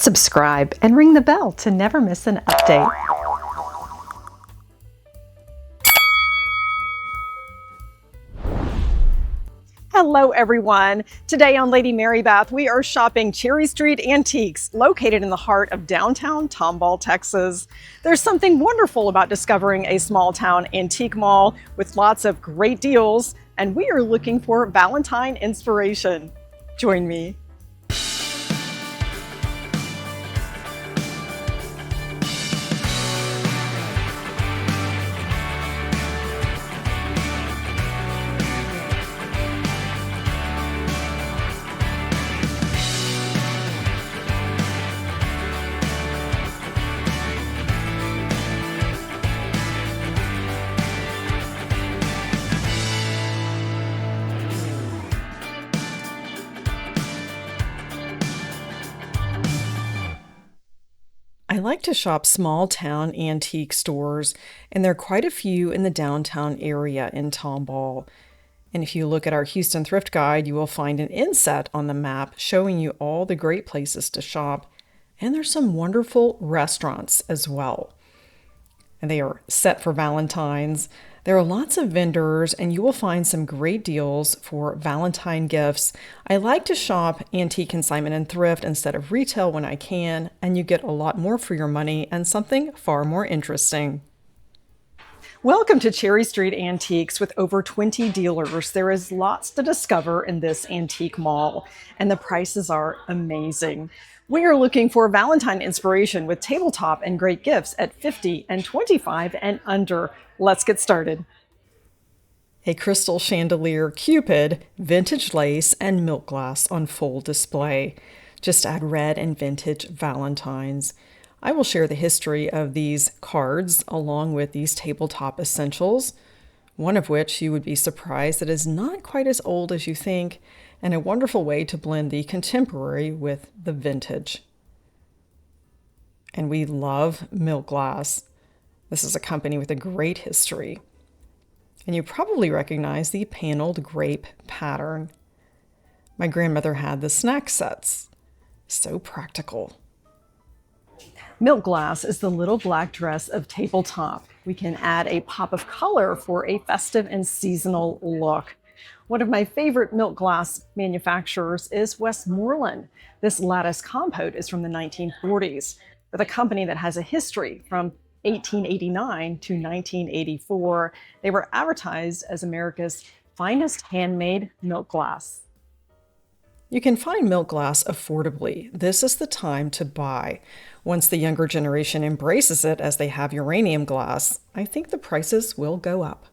Subscribe and ring the bell to never miss an update. Hello everyone! Today on Lady Marybeth, we are shopping Cherry Street Antiques, located in the heart of downtown Tomball, Texas. There's something wonderful about discovering a small town antique mall with lots of great deals, and we are looking for Valentine inspiration. Join me. I like to shop small town antique stores, and there are quite a few in the downtown area in Tomball. And if you look at our Houston Thrift Guide, you will find an inset on the map showing you all the great places to shop. And there's some wonderful restaurants as well. And they are set for Valentines. There are lots of vendors, and you will find some great deals for Valentine gifts. I like to shop antique consignment and thrift instead of retail when I can, and you get a lot more for your money and something far more interesting. Welcome to Cherry Street Antiques with over 20 dealers. There is lots to discover in this antique mall, and the prices are amazing. We are looking for Valentine inspiration with tabletop and great gifts at $50 and $25 and under. Let's get started. A crystal chandelier Cupid, vintage lace, and milk glass on full display. Just add red and vintage Valentines. I will share the history of these cards along with these tabletop essentials, one of which you would be surprised that is not quite as old as you think, and a wonderful way to blend the contemporary with the vintage. And we love milk glass. This is a company with a great history. And you probably recognize the paneled grape pattern. My grandmother had the snack sets. So practical. Milk glass is the little black dress of tabletop. We can add a pop of color for a festive and seasonal look. One of my favorite milk glass manufacturers is Westmoreland. This lattice compote is from the 1940s, with a company that has a history from 1889 to 1984. They were advertised as America's finest handmade milk glass. You can find milk glass affordably. This is the time to buy. Once the younger generation embraces it as they have uranium glass, I think the prices will go up.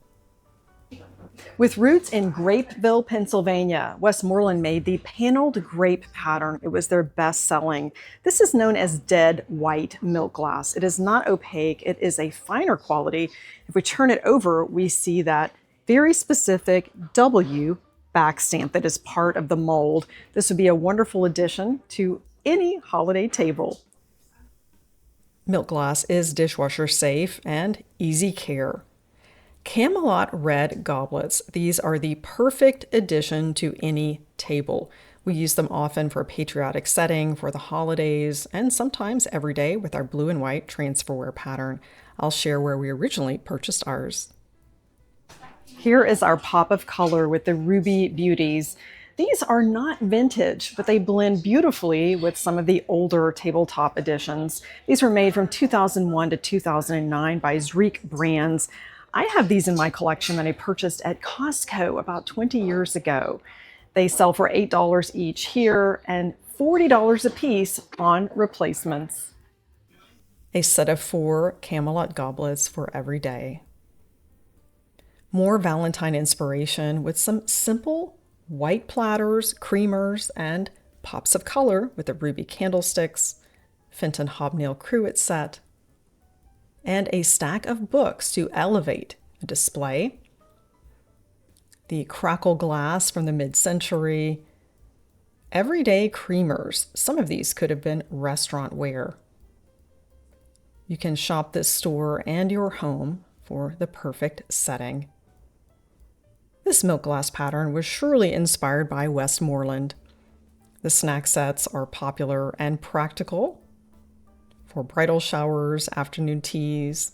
With roots in Grapeville, Pennsylvania, Westmoreland made the paneled grape pattern. It was their best-selling. This is known as dead white milk glass. It is not opaque. It is a finer quality. If we turn it over, we see that very specific W back stamp that is part of the mold. This would be a wonderful addition to any holiday table. Milk glass is dishwasher safe and easy care. Camelot red goblets. These are the perfect addition to any table. We use them often for a patriotic setting, for the holidays, and sometimes every day with our blue and white transferware pattern. I'll share where we originally purchased ours. Here is our pop of color with the Ruby Beauties. These are not vintage, but they blend beautifully with some of the older tabletop editions. These were made from 2001 to 2009 by Zreek Brands. I have these in my collection that I purchased at Costco about 20 years ago. They sell for $8 each here and $40 a piece on replacements. A set of 4 Camelot goblets for every day. More Valentine inspiration with some simple white platters, creamers, and pops of color with the ruby candlesticks, Fenton hobnail cruet set, and a stack of books to elevate a display. The crackle glass from the mid-century. Everyday creamers. Some of these could have been restaurant ware. You can shop this store and your home for the perfect setting. This milk glass pattern was surely inspired by Westmoreland. The snack sets are popular and practical. for bridal showers, afternoon teas.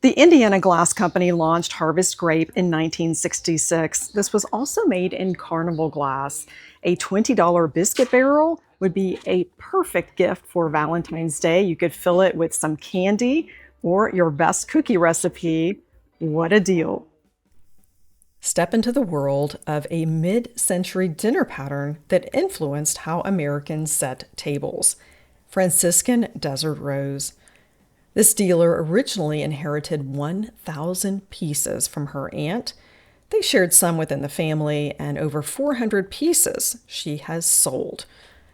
The Indiana Glass Company launched Harvest Grape in 1966. This was also made in carnival glass. A $20 biscuit barrel would be a perfect gift for Valentine's Day. You could fill it with some candy or your best cookie recipe. What a deal! Step into the world of a mid-century dinner pattern that influenced how Americans set tables. Franciscan Desert Rose. This dealer originally inherited 1,000 pieces from her aunt. They shared some within the family, and over 400 pieces she has sold.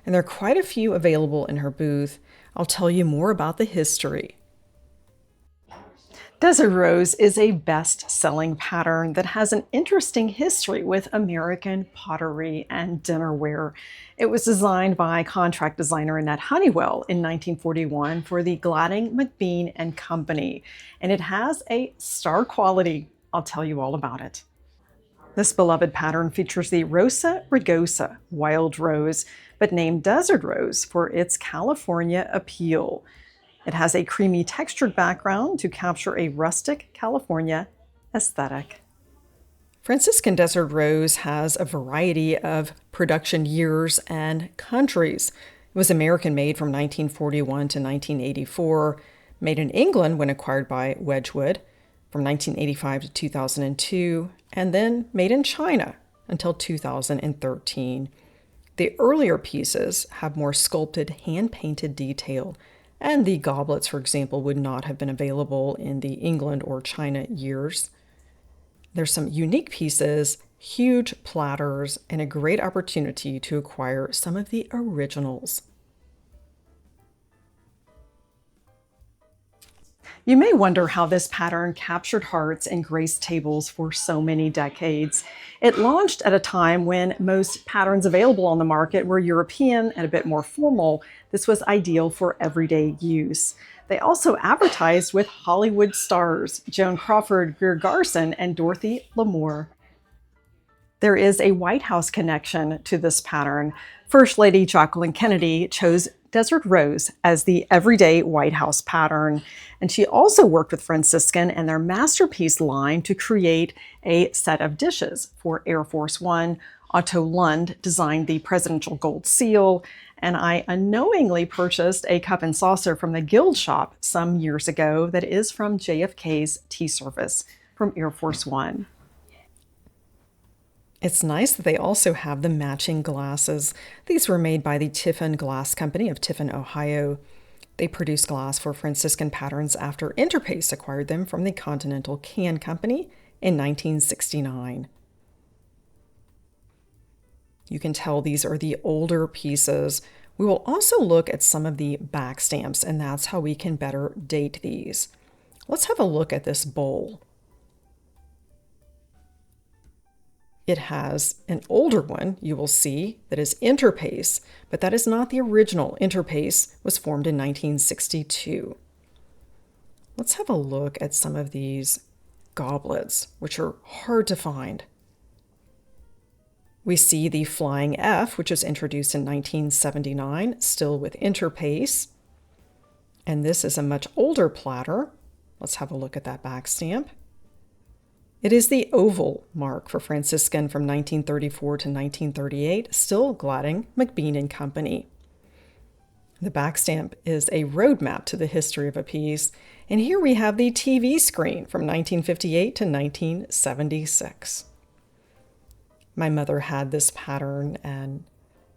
And there are quite a few available in her booth. I'll tell you more about the history. Desert Rose is a best-selling pattern that has an interesting history with American pottery and dinnerware. It was designed by contract designer Annette Honeywell in 1941 for the Gladding, McBean and Company, and it has a star quality. I'll tell you all about it. This beloved pattern features the Rosa rugosa wild rose, but named Desert Rose for its California appeal. It has a creamy textured background to capture a rustic California aesthetic. Franciscan Desert Rose has a variety of production years and countries. It was American-made from 1941 to 1984, made in England when acquired by Wedgwood from 1985 to 2002, and then made in China until 2013. The earlier pieces have more sculpted, hand-painted detail, and the goblets, for example, would not have been available in the England or China years. There's some unique pieces, huge platters, and a great opportunity to acquire some of the originals. You may wonder how this pattern captured hearts and graced tables for so many decades. It launched at a time when most patterns available on the market were European and a bit more formal. This was ideal for everyday use. They also advertised with Hollywood stars, Joan Crawford, Greer Garson, and Dorothy Lamour. There is a White House connection to this pattern. First Lady Jacqueline Kennedy chose Desert Rose as the everyday White House pattern. And she also worked with Franciscan and their masterpiece line to create a set of dishes for Air Force One. Otto Lund designed the presidential gold seal, and I unknowingly purchased a cup and saucer from the Guild Shop some years ago that is from JFK's tea service from Air Force One. It's nice that they also have the matching glasses. These were made by the Tiffin Glass Company of Tiffin, Ohio. They produced glass for Franciscan patterns after Interpace acquired them from the Continental Can Company in 1969. You can tell these are the older pieces. We will also look at some of the back stamps, and that's how we can better date these. Let's have a look at this bowl. It has an older one, you will see, that is Interpace, but that is not the original. Interpace was formed in 1962. Let's have a look at some of these goblets, which are hard to find. We see the Flying F, which was introduced in 1979, still with Interpace. And this is a much older platter. Let's have a look at that back stamp. It is the oval mark for Franciscan from 1934 to 1938, still Gladding, McBean and Company. The back stamp is a roadmap to the history of a piece, and here we have the TV screen from 1958 to 1976. My mother had this pattern and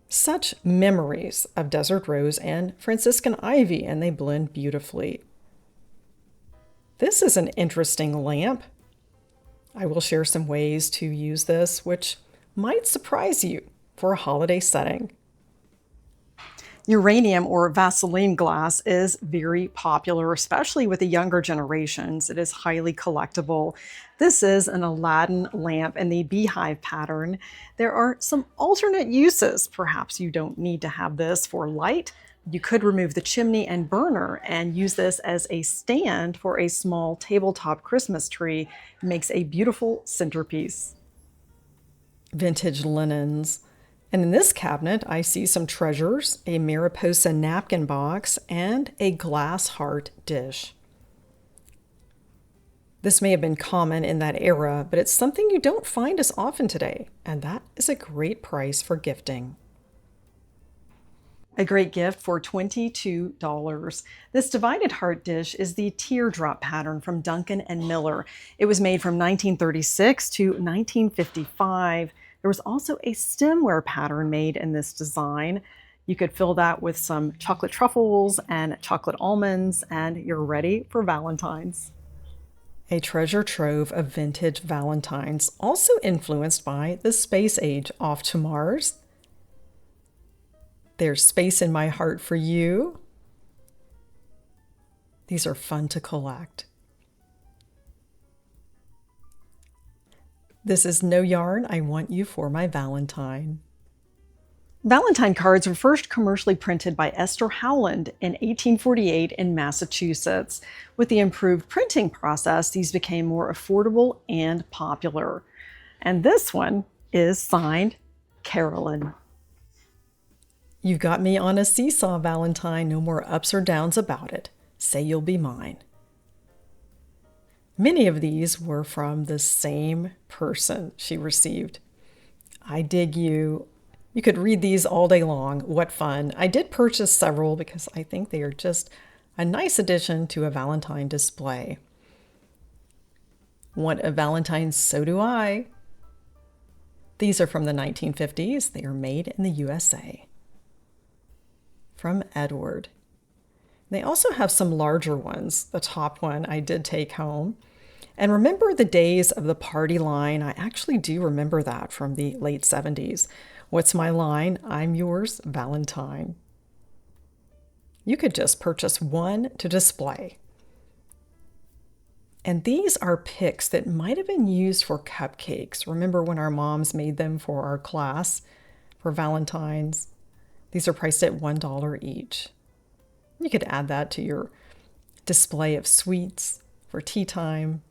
such memories of Desert Rose and Franciscan Ivy, and they blend beautifully. This is an interesting lamp. I will share some ways to use this, which might surprise you for a holiday setting. Uranium or Vaseline glass is very popular, especially with the younger generations. It is highly collectible. This is an Aladdin lamp in the beehive pattern. There are some alternate uses. Perhaps you don't need to have this for light. You could remove the chimney and burner and use this as a stand for a small tabletop Christmas tree. It makes a beautiful centerpiece. Vintage linens. And in this cabinet, I see some treasures, a Mariposa napkin box, and a glass heart dish. This may have been common in that era, but it's something you don't find as often today, and that is a great price for gifting. A great gift for $22. This divided heart dish is the teardrop pattern from Duncan and Miller. It was made from 1936 to 1955. There was also a stemware pattern made in this design. You could fill that with some chocolate truffles and chocolate almonds, and you're ready for Valentine's. A treasure trove of vintage Valentines, also influenced by the space age off to Mars. There's space in my heart for you. These are fun to collect. This is No Yarn, I Want You for My Valentine. Valentine cards were first commercially printed by Esther Howland in 1848 in Massachusetts. With the improved printing process, these became more affordable and popular. And this one is signed Carolyn. You got me on a seesaw, Valentine. No more ups or downs about it. Say you'll be mine. Many of these were from the same person she received. I dig you. You could read these all day long. What fun. I did purchase several because I think they are just a nice addition to a Valentine display. Want a Valentine? So do I. These are from the 1950s. They are made in the USA. From Edward. They also have some larger ones. The top one I did take home. And remember the days of the party line? I actually do remember that from the late 70s. What's my line? I'm yours, Valentine. You could just purchase one to display. And these are picks that might have been used for cupcakes. Remember when our moms made them for our class for Valentines? These are priced at $1 each. You could add that to your display of sweets for tea time.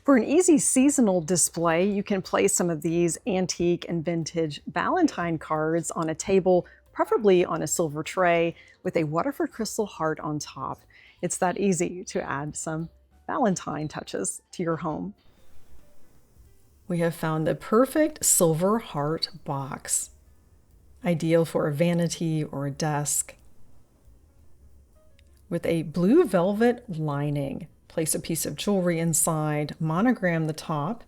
For an easy seasonal display, you can place some of these antique and vintage Valentine cards on a table, preferably on a silver tray with a Waterford crystal heart on top. It's that easy to add some Valentine touches to your home. We have found the perfect silver heart box, ideal for a vanity or a desk. With a blue velvet lining. Place a piece of jewelry inside, monogram the top.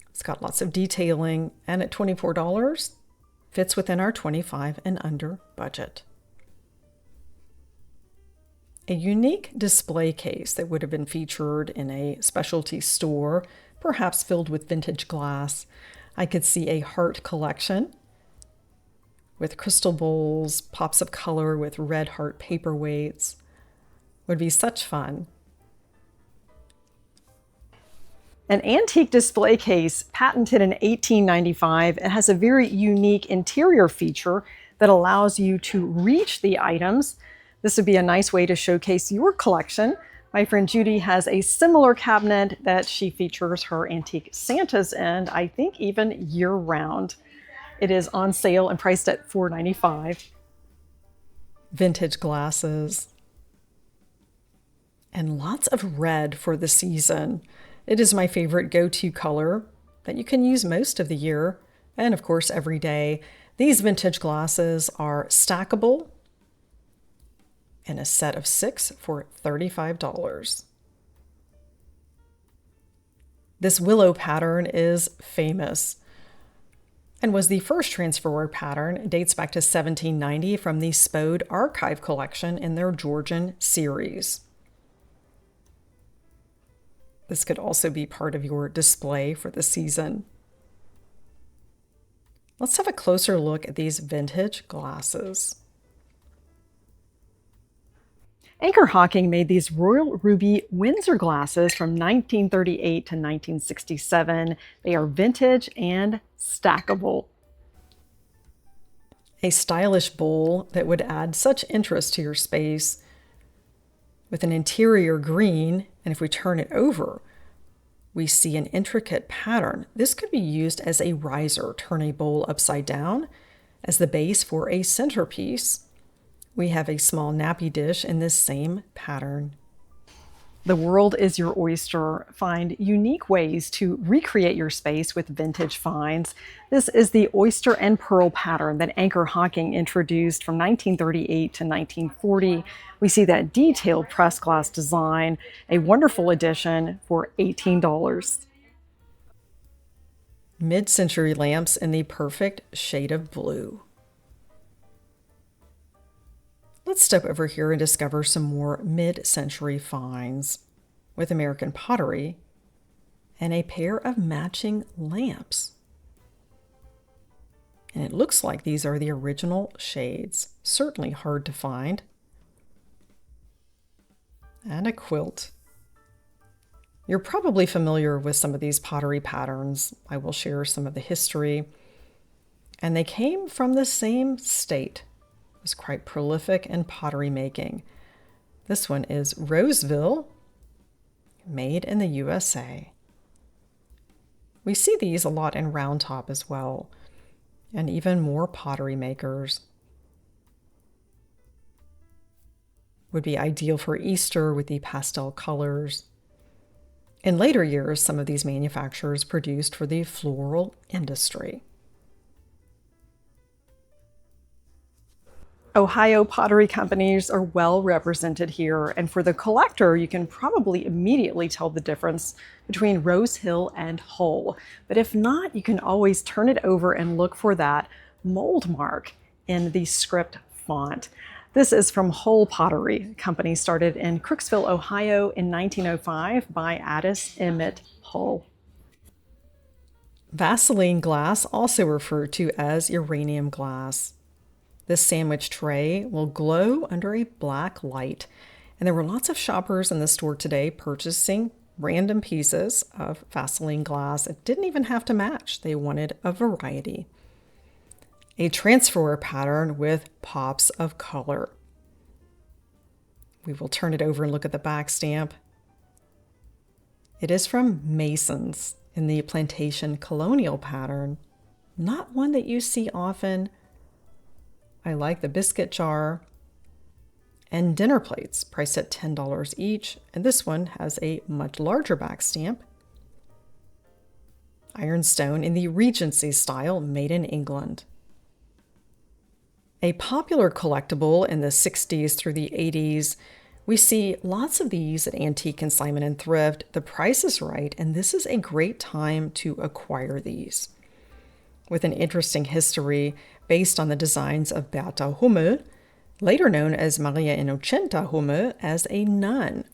It's got lots of detailing, and at $24, fits within our 25 and under budget. A unique display case that would have been featured in a specialty store, perhaps filled with vintage glass. I could see a heart collection with crystal bowls, pops of color with red heart paperweights. Would be such fun. An antique display case patented in 1895. It has a very unique interior feature that allows you to reach the items. This would be a nice way to showcase your collection. My friend Judy has a similar cabinet that she features her antique Santas in, I think even year-round. It is on sale and priced at $4.95. Vintage glasses. And lots of red for the season. It is my favorite go-to color that you can use most of the year and, of course, every day. These vintage glasses are stackable and a set of 6 for $35. This willow pattern is famous and was the first transferware pattern. It dates back to 1790 from the Spode Archive collection in their Georgian series. This could also be part of your display for the season. Let's have a closer look at these vintage glasses. Anchor Hawking made these Royal Ruby Windsor glasses from 1938 to 1967. They are vintage and stackable. A stylish bowl that would add such interest to your space with an interior green, and if we turn it over, we see an intricate pattern. This could be used as a riser. Turn a bowl upside down as the base for a centerpiece. We have a small nappy dish in this same pattern. The world is your oyster. Find unique ways to recreate your space with vintage finds. This is the oyster and pearl pattern that Anchor Hocking introduced from 1938 to 1940. We see that detailed pressed glass design, a wonderful addition for $18. Mid-century lamps in the perfect shade of blue. Let's step over here and discover some more mid-century finds with American pottery and a pair of matching lamps. And it looks like these are the original shades. Certainly hard to find. And a quilt. You're probably familiar with some of these pottery patterns. I will share some of the history. And they came from the same state. Was quite prolific in pottery making. This one is Roseville, made in the USA. We see these a lot in Round Top as well, and even more pottery makers. Would be ideal for Easter with the pastel colors. In later years, some of these manufacturers produced for the floral industry. Ohio pottery companies are well represented here, and for the collector, you can probably immediately tell the difference between Rose Hill and Hull. But if not, you can always turn it over and look for that mold mark in the script font. This is from Hull Pottery, a company started in Crooksville, Ohio in 1905 by Addis Emmett Hull. Vaseline glass, also referred to as uranium glass. This sandwich tray will glow under a black light. And there were lots of shoppers in the store today purchasing random pieces of Vaseline glass. It didn't even have to match. They wanted a variety. A transfer pattern with pops of color. We will turn it over and look at the back stamp. It is from Mason's in the plantation colonial pattern. Not one that you see often. I like the biscuit jar and dinner plates, priced at $10 each. And this one has a much larger back stamp. Ironstone in the Regency style, made in England. A popular collectible in the 60s through the 80s. We see lots of these at Antique Consignment and Thrift. The price is right, and this is a great time to acquire these. With an interesting history based on the designs of Berta Hummel, later known as Maria Innocenta Hummel, as a nun.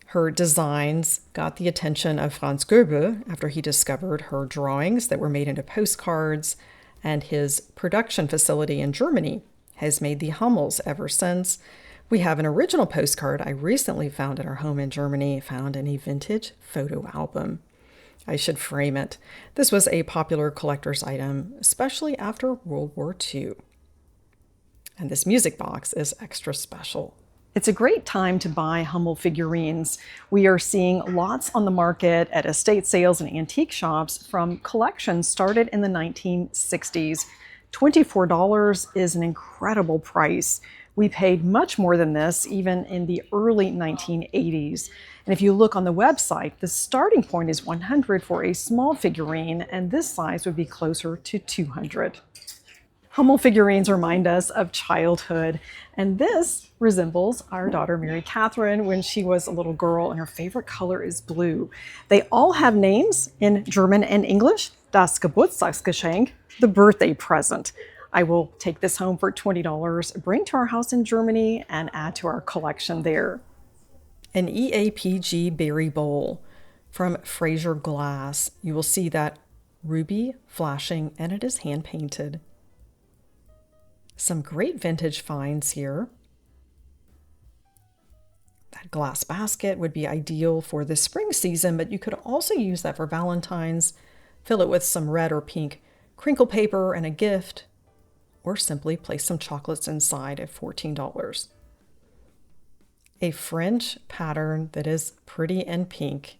Her designs got the attention of Franz Goebel after he discovered her drawings that were made into postcards, and his production facility in Germany has made the Hummels ever since. We have an original postcard I recently found at our home in Germany, found in a vintage photo album. I should frame it. This was a popular collector's item, especially after World War II. And this music box is extra special. It's a great time to buy Hummel figurines. We are seeing lots on the market at estate sales and antique shops from collections started in the 1960s. $24 is an incredible price. We paid much more than this even in the early 1980s. And if you look on the website, the starting point is $100 for a small figurine, and this size would be closer to $200. Hummel figurines remind us of childhood, and this resembles our daughter Mary Catherine when she was a little girl, and her favorite color is blue. They all have names in German and English. Das Geburtstagsgeschenk, the birthday present. I will take this home for $20, bring to our house in Germany, and add to our collection there. An EAPG berry bowl from Fraser Glass. You will see that ruby flashing, and it is hand painted. Some great vintage finds here. That glass basket would be ideal for the spring season, but you could also use that for Valentine's. Fill it with some red or pink crinkle paper and a gift, or simply place some chocolates inside at $14. A French pattern that is pretty and pink.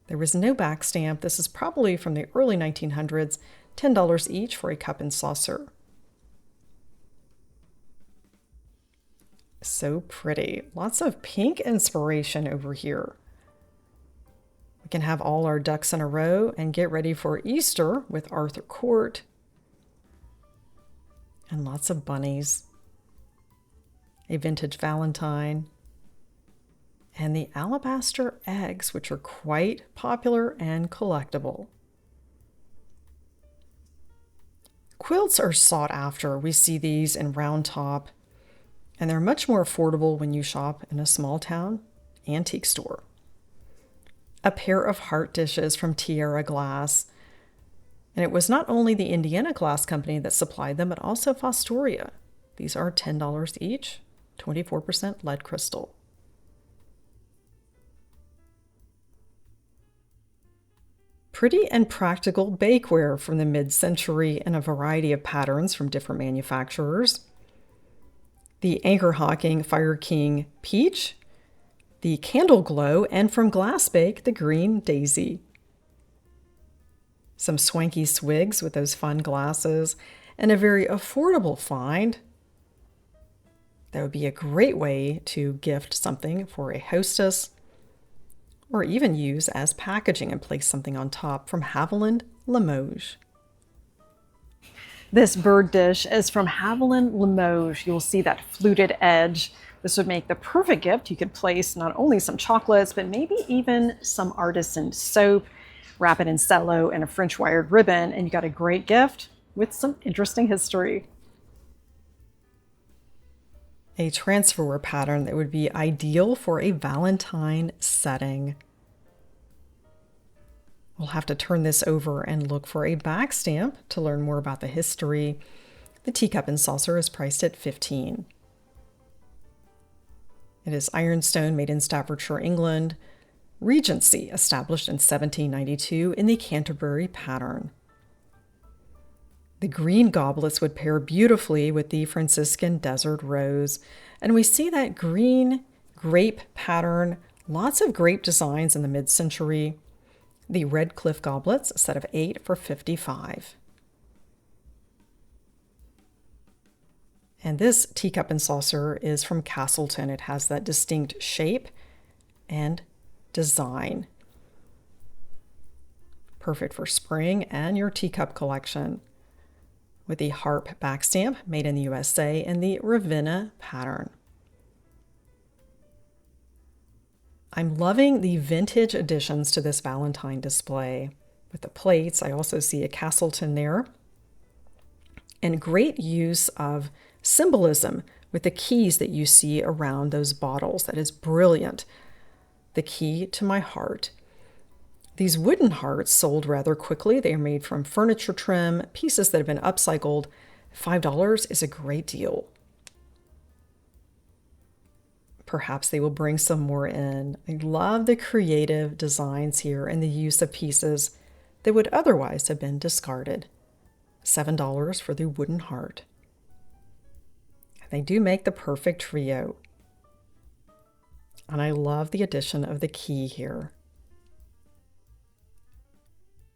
There was no back stamp. This is probably from the early 1900s, $10 each for a cup and saucer. So pretty. Lots of pink inspiration over here. We can have all our ducks in a row and get ready for Easter with Arthur Court. And lots of bunnies. A vintage Valentine. And the alabaster eggs, which are quite popular and collectible. Quilts are sought after. We see these in round top, and they're much more affordable when you shop in a small town antique store. A pair of heart dishes from Tierra Glass. And it was not only the Indiana Glass Company that supplied them, but also Fostoria. These are $10 each, 24% lead crystal. Pretty and practical bakeware from the mid-century in a variety of patterns from different manufacturers. The Anchor Hocking Fire King Peach, the Candle Glow, and from Glass Bake, the Green Daisy. Some swanky swigs with those fun glasses, and a very affordable find. That would be a great way to gift something for a hostess, or even use as packaging and place something on top from Haviland Limoges. This bird dish is from Haviland Limoges. You'll see that fluted edge. This would make the perfect gift. You could place not only some chocolates, but maybe even some artisan soap, wrap it in cello and a French wired ribbon, and you got a great gift with some interesting history. A transfer pattern that would be ideal for a Valentine setting. We'll have to turn this over and look for a back stamp to learn more about the history. The teacup and saucer is priced at $15. It is ironstone made in Staffordshire, England. Regency, established in 1792 in the Canterbury pattern. The green goblets would pair beautifully with the Franciscan Desert Rose, and we see that green grape pattern, lots of grape designs in the mid-century. The Red Cliff goblets, a set of 8 for $55. And this teacup and saucer is from Castleton. It has that distinct shape and design. Perfect for spring and your teacup collection. With the harp back stamp made in the USA and the Ravenna pattern. I'm loving the vintage additions to this Valentine display. With the plates, I also see a Castleton there. And great use of symbolism with the keys that you see around those bottles. That is brilliant. The key to my heart. These wooden hearts sold rather quickly. They are made from furniture trim, pieces that have been upcycled. $5 is a great deal. Perhaps they will bring some more in. I love the creative designs here and the use of pieces that would otherwise have been discarded. $7 for the wooden heart. They do make the perfect trio. And I love the addition of the key here.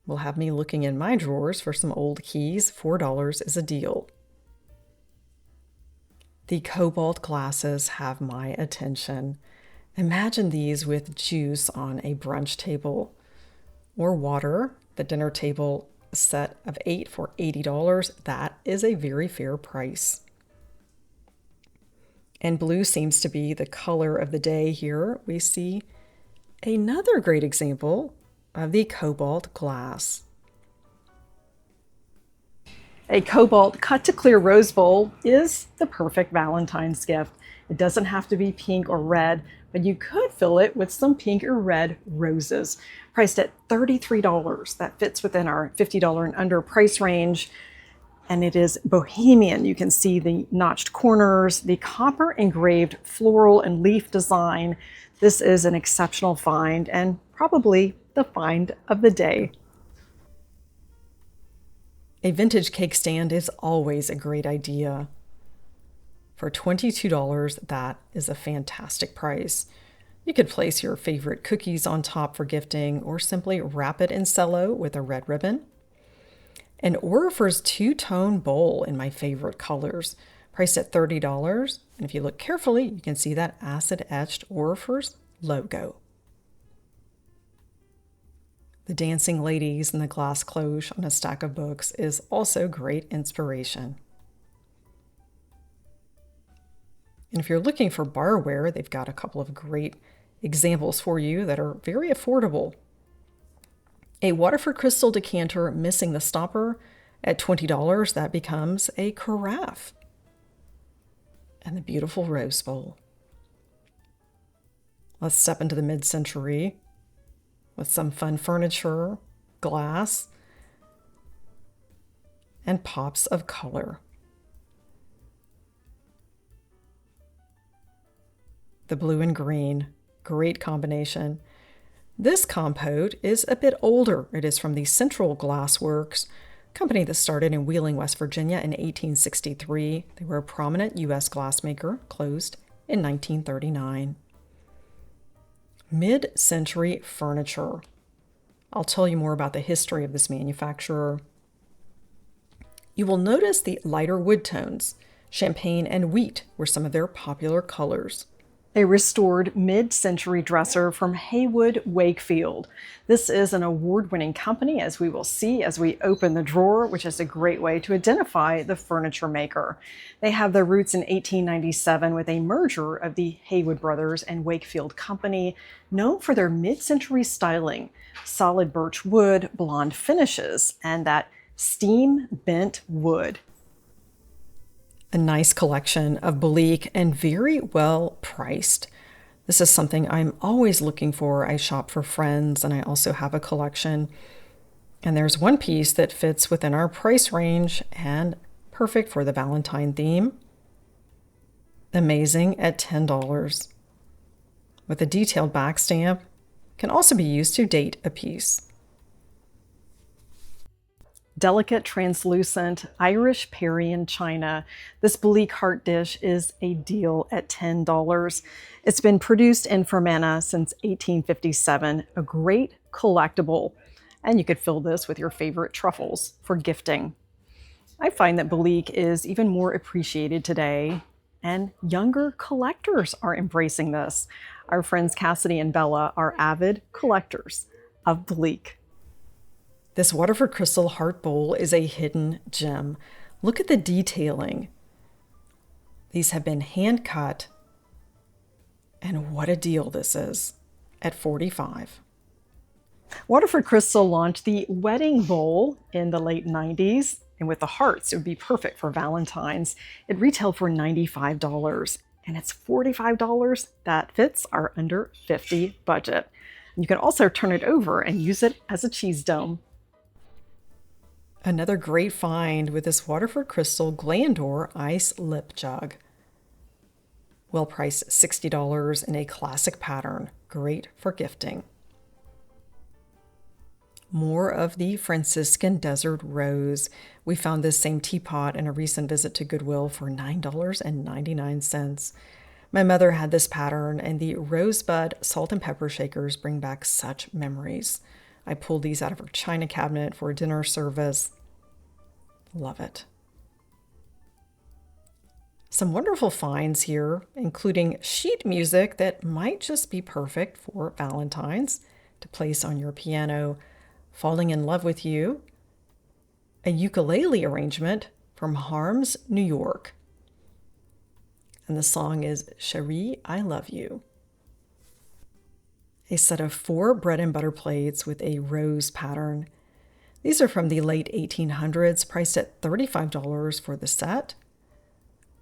Will have me looking in my drawers for some old keys. $4 is a deal. The cobalt glasses have my attention. Imagine these with juice on a brunch table or water. The dinner table set of 8 for $80. That is a very fair price. And blue seems to be the color of the day here. We see another great example of the cobalt glass. A cobalt cut to clear rose bowl is the perfect Valentine's gift. It doesn't have to be pink or red, but you could fill it with some pink or red roses. Priced at $33. That fits within our $50 and under price range. And it is Bohemian. You can see the notched corners, the copper engraved floral and leaf design. This is an exceptional find and probably the find of the day. A vintage cake stand is always a great idea. For $22, that is a fantastic price. You could place your favorite cookies on top for gifting or simply wrap it in cello with a red ribbon. An Waterford's two-tone bowl in my favorite colors, priced at $30. And if you look carefully, you can see that acid-etched Waterford's logo. The dancing ladies and the glass cloche on a stack of books is also great inspiration. And if you're looking for barware, they've got a couple of great examples for you that are very affordable. A Waterford crystal decanter missing the stopper at $20, that becomes a carafe. And the beautiful rose bowl. Let's step into the mid-century with some fun furniture, glass, and pops of color. The blue and green, great combination. This compote is a bit older. It is from the Central Glass Works, company that started in Wheeling, West Virginia in 1863. They were a prominent U.S. glassmaker, closed in 1939. Mid-century furniture. I'll tell you more about the history of this manufacturer. You will notice the lighter wood tones. Champagne and wheat were some of their popular colors. A restored mid-century dresser from Haywood Wakefield. This is an award-winning company, as we will see as we open the drawer, which is a great way to identify the furniture maker. They have their roots in 1897 with a merger of the Haywood Brothers and Wakefield Company, known for their mid-century styling, solid birch wood, blonde finishes, and that steam-bent wood. A nice collection of Belleek and very well priced. This is something I'm always looking for. I shop for friends and I also have a collection. And there's one piece that fits within our price range and perfect for the Valentine theme. Amazing at $10. With a detailed back stamp, can also be used to date a piece. Delicate, translucent Irish Parian china. This Belleek heart dish is a deal at $10. It's been produced in Fermanagh since 1857, a great collectible. And you could fill this with your favorite truffles for gifting. I find that Belleek is even more appreciated today, and younger collectors are embracing this. Our friends Cassidy and Bella are avid collectors of Belleek. This Waterford crystal heart bowl is a hidden gem. Look at the detailing. These have been hand cut. And what a deal this is at $45. Waterford Crystal launched the wedding bowl in the late 90s. And with the hearts, it would be perfect for Valentines. It retailed for $95. And it's $45 that fits our under $50 budget. And you can also turn it over and use it as a cheese dome. Another great find with this Waterford Crystal Glandor Ice Lip Jug. Well priced $60 in a classic pattern. Great for gifting. More of the Franciscan Desert Rose. We found this same teapot in a recent visit to Goodwill for $9.99. My mother had this pattern, and the rosebud salt and pepper shakers bring back such memories. I pulled these out of her china cabinet for a dinner service. Love it. Some wonderful finds here, including sheet music that might just be perfect for Valentines to place on your piano. Falling in Love with You. A ukulele arrangement from Harms, New York. And the song is Cherie, I Love You. A set of 4 bread and butter plates with a rose pattern. These are from the late 1800s, priced at $35 for the set,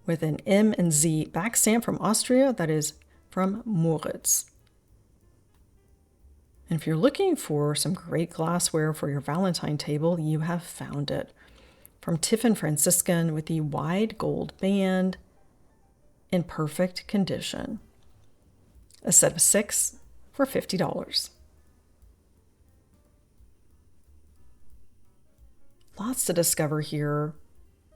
with an M and Z back stamp from Austria that is from Moritz. And if you're looking for some great glassware for your Valentine table, you have found it. From Tiffin Franciscan with the wide gold band in perfect condition. A set of 6 for $50. Lots to discover here,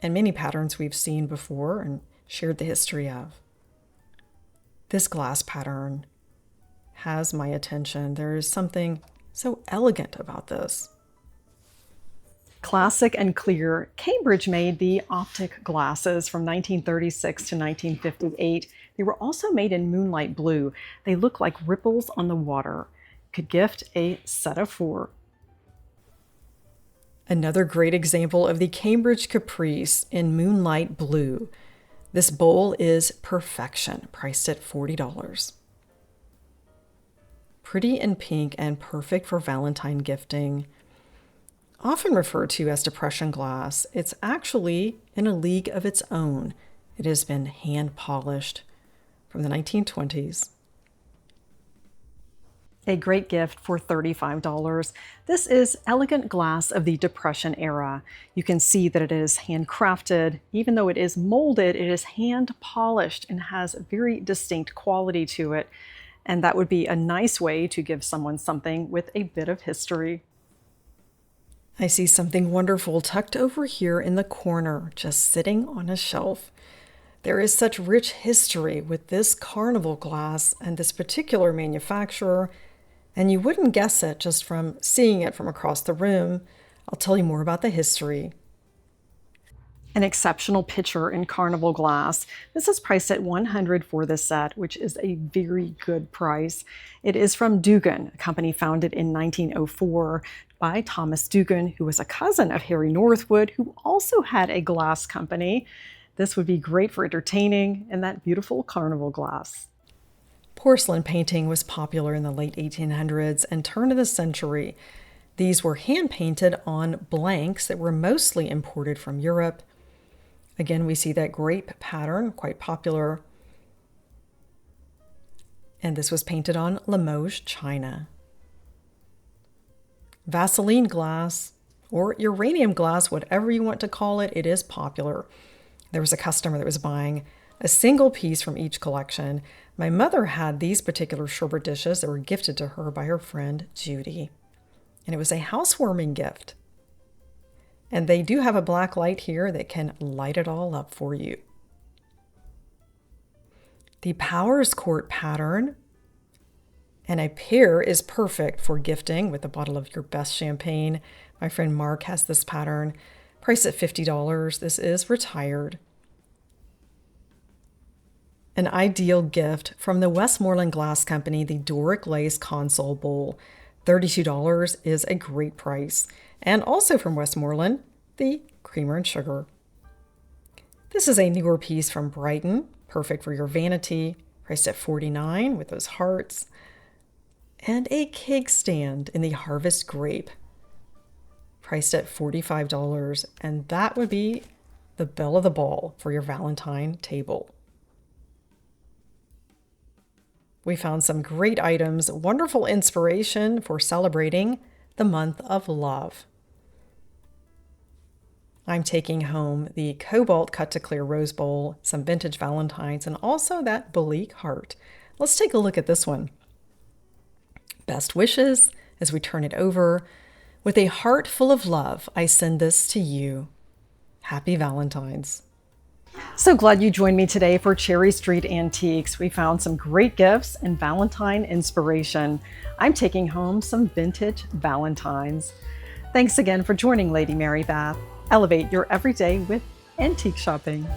and many patterns we've seen before and shared the history of. This glass pattern has my attention. There is something so elegant about this. Classic and clear, Cambridge made the optic glasses from 1936 to 1958. They were also made in moonlight blue. They look like ripples on the water. Could gift a set of 4. Another great example of the Cambridge Caprice in moonlight blue. This bowl is perfection, priced at $40. Pretty in pink and perfect for Valentine gifting. Often referred to as depression glass, it's actually in a league of its own. It has been hand polished from the 1920s. A great gift for $35. This is elegant glass of the Depression era. You can see that it is handcrafted. Even though it is molded, it is hand polished and has a very distinct quality to it. And that would be a nice way to give someone something with a bit of history. I see something wonderful tucked over here in the corner, just sitting on a shelf. There is such rich history with this carnival glass and this particular manufacturer, and you wouldn't guess it just from seeing it from across the room. I'll tell you more about the history. An exceptional pitcher in carnival glass. This is priced at $100 for this set, which is a very good price. It is from Dugan, a company founded in 1904 by Thomas Dugan, who was a cousin of Harry Northwood, who also had a glass company. This would be great for entertaining in that beautiful carnival glass. Porcelain painting was popular in the late 1800s and turn of the century. These were hand-painted on blanks that were mostly imported from Europe. Again, we see that grape pattern, quite popular. And this was painted on Limoges china. Vaseline glass, or uranium glass, whatever you want to call it, it is popular. There was a customer that was buying a single piece from each collection. My mother had these particular sherbet dishes that were gifted to her by her friend Judy. And it was a housewarming gift. And they do have a black light here that can light it all up for you. The Powers Court pattern. And a pair is perfect for gifting with a bottle of your best champagne. My friend Mark has this pattern, priced at $50. This is retired. An ideal gift from the Westmoreland Glass Company, the Doric Lace Console Bowl. $32 is a great price. And also from Westmoreland, the Creamer and Sugar. This is a newer piece from Brighton, perfect for your vanity, priced at $49 with those hearts. And a cake stand in the Harvest Grape, priced at $45. And that would be the belle of the ball for your Valentine table. We found some great items, wonderful inspiration for celebrating the month of love. I'm taking home the Cobalt Cut to Clear Rose Bowl, some vintage Valentines, and also that Belleek heart. Let's take a look at this one. Best wishes as we turn it over. With a heart full of love, I send this to you. Happy Valentines. So glad you joined me today for Cherry Street Antiques. We found some great gifts and Valentine inspiration. I'm taking home some vintage Valentines. Thanks again for joining Lady Mary Bath. Elevate your everyday with antique shopping.